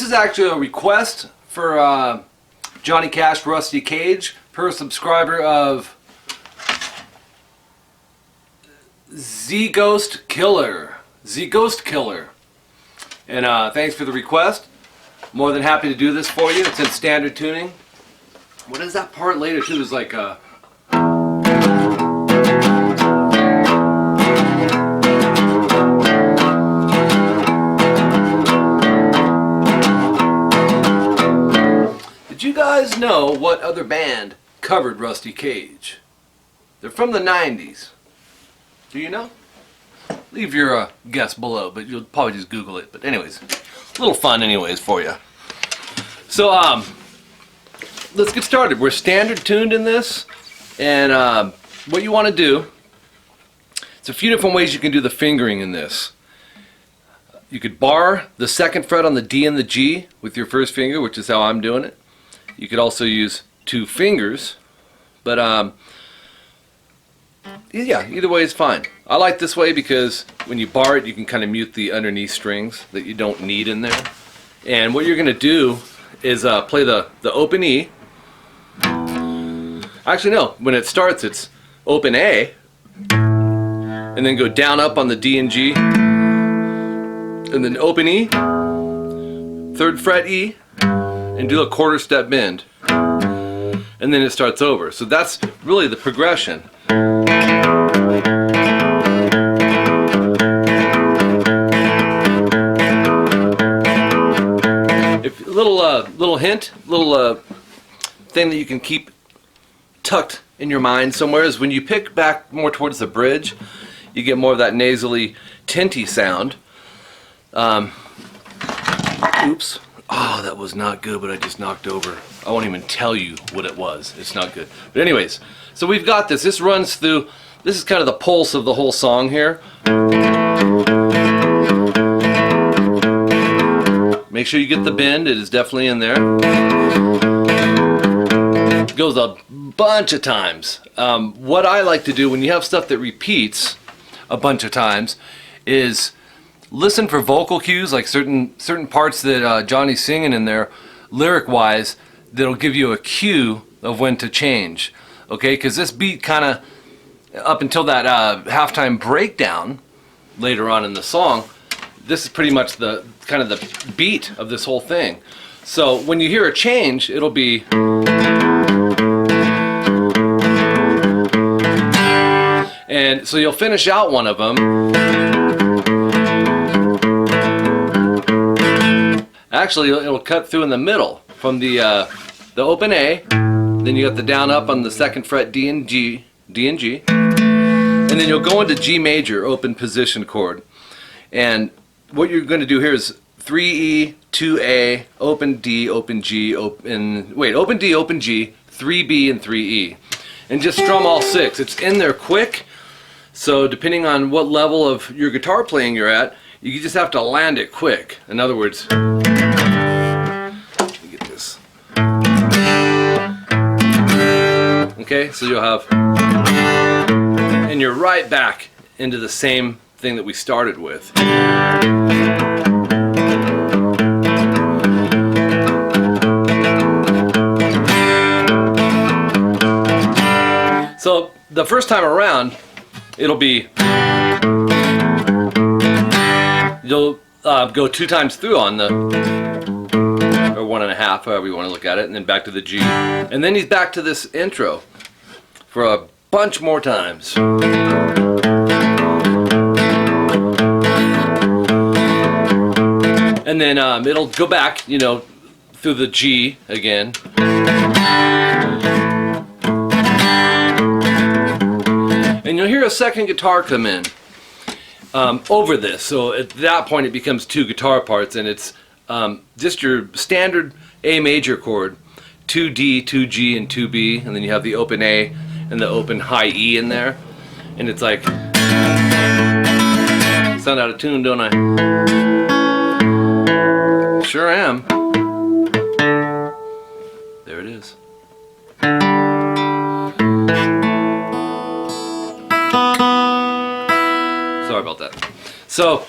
is actually a request for Johnny Cash, Rusty Cage, per subscriber of 𝐂𝐄𝐒𝐄𝐒. And thanks for the request. More than happy to do this for you. It's in standard tuning. What is that part later too? There's like a... Did you guys know what other band covered Rusty Cage? They're from the 90s. Do you know? Leave your guess below, but you'll probably just Google it. But anyways, a little fun anyways for you. So let's get started. We're standard tuned in this, and what you want to do, it's a few different ways you can do the fingering in this. You could bar the second fret on the D and the G with your first finger, which is how I'm doing it. You could also use two fingers, but yeah, either way is fine. I like this way because when you bar it, you can kind of mute the underneath strings that you don't need in there. And what you're going to do is play the open E. Actually, no. When it starts, it's open A, and then go down up on the D and G, and then open E, third fret E, and do a quarter step bend, and then it starts over. So that's really the progression. If little hint, little thing that you can keep tucked in your mind somewhere is when you pick back more towards the bridge, you get more of that nasally, tinty sound. Oops. Oh, that was not good, but I just knocked over. I won't even tell you what it was. It's not good. But anyways, so we've got this. This runs through, this is kind of the pulse of the whole song here. Make sure you get the bend. It is definitely in there. It goes a bunch of times. What I like to do when you have stuff that repeats a bunch of times is listen for vocal cues, like certain parts that Johnny's singing in there, lyric-wise, that'll give you a cue of when to change. Okay, because this beat kind of, up until that halftime breakdown later on in the song, this is pretty much the kind of the beat of this whole thing. So when you hear a change, it'll be... And so you'll finish out one of them. Actually, it'll cut through in the middle from the open A, then you got the down up on the second fret D and G, and then you'll go into G major, open position chord. And what you're going to do here is 3E, 2A, open D, open G, open D, open G, 3B, and 3E. And just strum all six. It's in there quick, so depending on what level of your guitar playing you're at, you just have to land it quick. In other words, okay, so you'll have, and you're right back into the same thing that we started with. So the first time around, it'll be, you'll go two times through on the, or one and a half, however you want to look at it, and then back to the G. And then he's back to this intro for a bunch more times. And then it'll go back, you know, through the G again. And you'll hear a second guitar come in over this. So at that point it becomes two guitar parts, and it's just your standard A major chord, 2D, 2G, and 2B, and then you have the open A and the open high E in there, and it's like, sound out of tune, don't I? Sure am. There it is. Sorry about that. So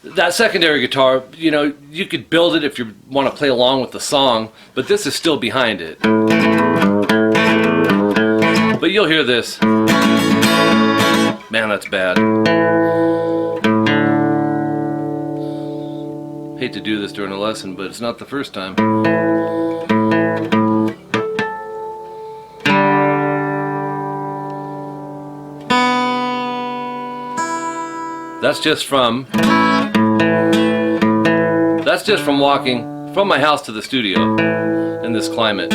that secondary guitar, you know, you could build it if you want to play along with the song, but this is still behind it. But you'll hear this. Man, that's bad. Hate to do this during a lesson, but it's not the first time. That's just from walking from my house to the studio in this climate.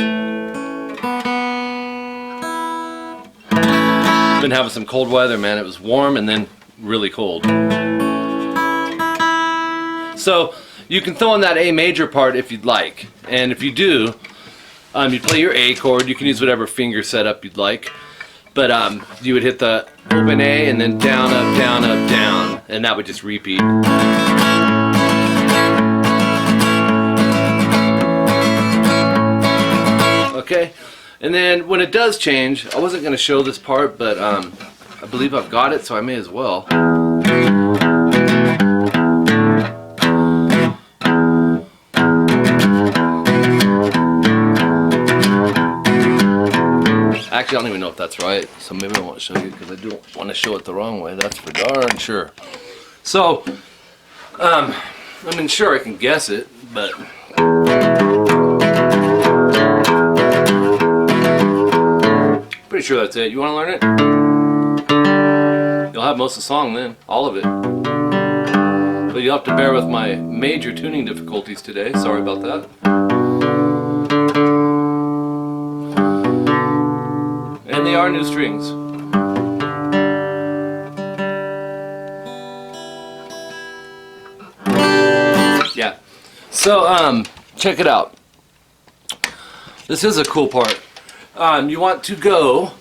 Been having some cold weather, man. It was warm and then really cold. So you can throw in that A major part if you'd like, and if you do, you play your A chord. You can use whatever finger setup you'd like, but you would hit the open A and then down, up, down, up, down, and that would just repeat. Okay, and then when it does change, I wasn't going to show this part, but I believe I've got it, so I may as well. Actually, I don't even know if that's right, so maybe I won't show you because I don't want to show it the wrong way. That's for darn sure. So, I mean, sure, I can guess it, but pretty sure that's it. You want to learn it? You'll have most of the song then, all of it. But you'll have to bear with my major tuning difficulties today. Sorry about that. And they are new strings. Yeah. So, check it out. This is a cool part. You want to go,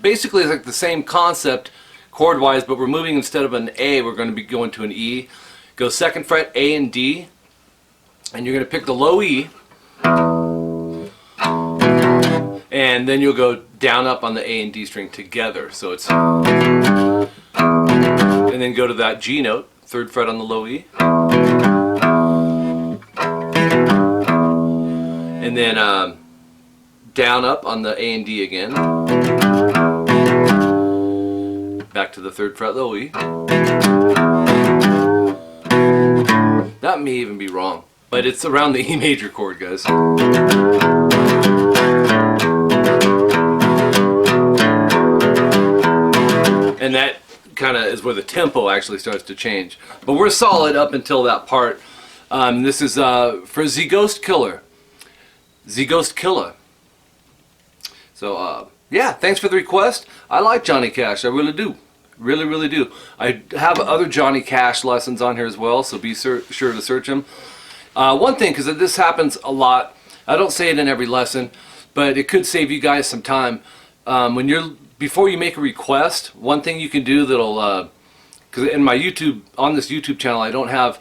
basically it's like the same concept chord-wise, but we're moving instead of an A, we're going to be going to an E. Go 2nd fret, A and D, and you're going to pick the low E, and then you'll go down up on the A and D string together. So it's, and then go to that G note, 3rd fret on the low E, and then down up on the A and D again, back to the 3rd fret low E. That may even be wrong, but it's around the E major chord, guys. And that kind of is where the tempo actually starts to change. But we're solid up until that part. This is for 𝐂𝐶𝐒𝐒. 𝐂𝐶𝐒𝐒. So, yeah, thanks for the request. I like Johnny Cash, I really do. Really, really do. I have other Johnny Cash lessons on here as well, so be sure to search them. One thing, because this happens a lot, I don't say it in every lesson, but it could save you guys some time. Before you make a request, one thing you can do that'll, because in my YouTube, on this YouTube channel, I don't have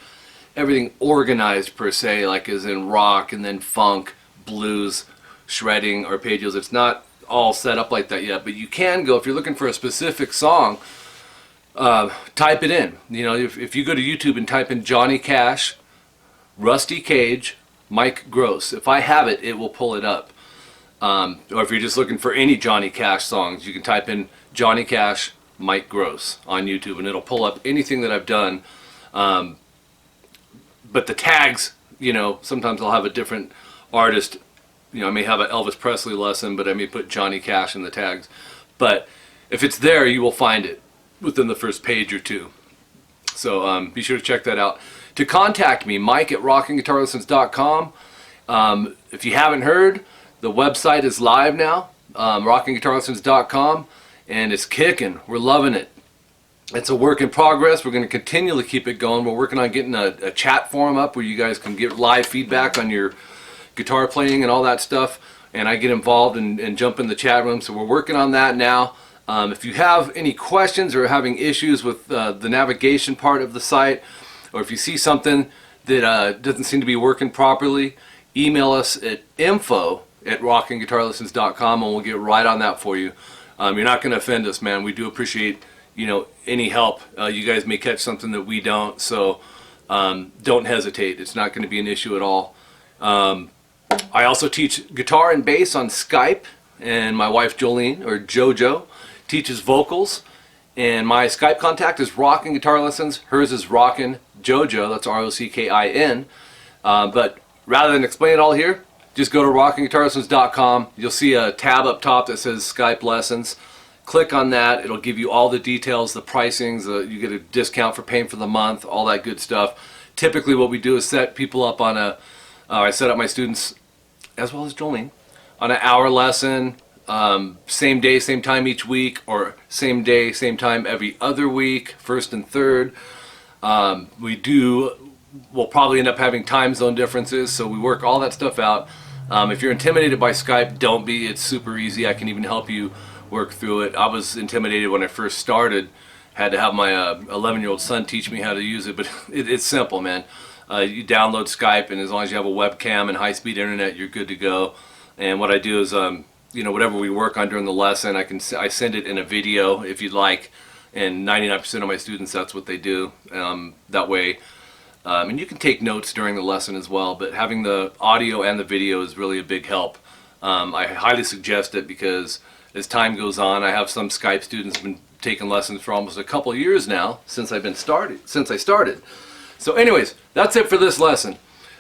everything organized per se, like as in rock and then funk, blues, shredding, arpeggios. It's not all set up like that yet, but you can go, if you're looking for a specific song, type it in. You know, if you go to YouTube and type in Johnny Cash, Rusty Cage, Mike Gross, if I have it, it will pull it up. Or if you're just looking for any Johnny Cash songs, you can type in Johnny Cash, Mike Gross on YouTube, and it'll pull up anything that I've done. But the tags, you know, sometimes I'll have a different artist. You know, I may have an Elvis Presley lesson, but I may put Johnny Cash in the tags. But if it's there, you will find it within the first page or two. So be sure to check that out. To contact me, Mike at rockinguitarlessons.com. If you haven't heard, the website is live now, rockinguitarlessons.com, and it's kicking. We're loving it. It's a work in progress. We're going to continually keep it going. We're working on getting a chat forum up where you guys can get live feedback on your guitar playing and all that stuff, and I get involved and jump in the chat room. So we're working on that now. If you have any questions or having issues with the navigation part of the site, or if you see something that doesn't seem to be working properly, email us at info@rockinguitarlessons.com and we'll get right on that for you. You're not going to offend us, man. We do appreciate, you know, any help. You guys may catch something that we don't, so don't hesitate. It's not going to be an issue at all. I also teach guitar and bass on Skype, and my wife Jolene, or JoJo, teaches vocals. And my Skype contact is Rockin Guitar Lessons. Hers is Rockin JoJo. That's ROCKIN. But rather than explain it all here, just go to rockinguitarlessons.com. You'll see a tab up top that says Skype Lessons. Click on that. It'll give you all the details, the pricings. You get a discount for paying for the month, all that good stuff. Typically what we do is set people up on a, I set up my students, as well as Jolene, on an hour lesson. Same day, same time each week, or same day, same time every other week, first and third. We'll probably end up having time zone differences, so we work all that stuff out. If you're intimidated by Skype, don't be. It's super easy. I can even help you work through it. I was intimidated when I first started. Had to have my 11-year-old son teach me how to use it, but it's simple, man. You download Skype, and as long as you have a webcam and high-speed internet, you're good to go. And what I do is you know, whatever we work on during the lesson, I send it in a video if you'd like, and 99% of my students, that's what they do. That way, and you can take notes during the lesson as well, but having the audio and the video is really a big help. I highly suggest it because as time goes on, I have some Skype students who've been taking lessons for almost a couple of years now since I started. So anyways, that's it for this lesson.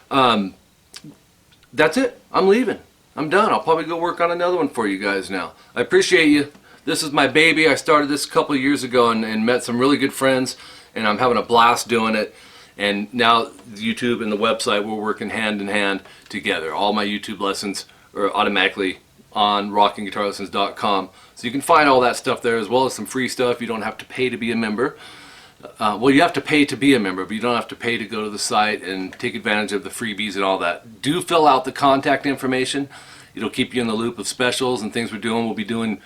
That's it. I'm leaving. I'm done. I'll probably go work on another one for you guys now. I appreciate you. This is my baby. I started this a couple of years ago and met some really good friends, and I'm having a blast doing it. And now YouTube and the website, we're working hand in hand together. All my YouTube lessons are automatically on rockinguitarlessons.com. So you can find all that stuff there, as well as some free stuff. You don't have to pay to be a member. Well, you have to pay to be a member, but you don't have to pay to go to the site and take advantage of the freebies and all that. Do fill out the contact information. It'll keep you in the loop of specials and things we're doing. We'll be doing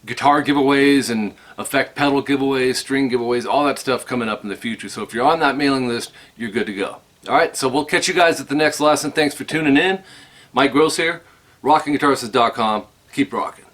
guitar giveaways and effect pedal giveaways, string giveaways, all that stuff coming up in the future. So if you're on that mailing list, you're good to go. Alright, so we'll catch you guys at the next lesson. Thanks for tuning in. Mike Gross here, rockinguitarlessons.com. Keep rocking.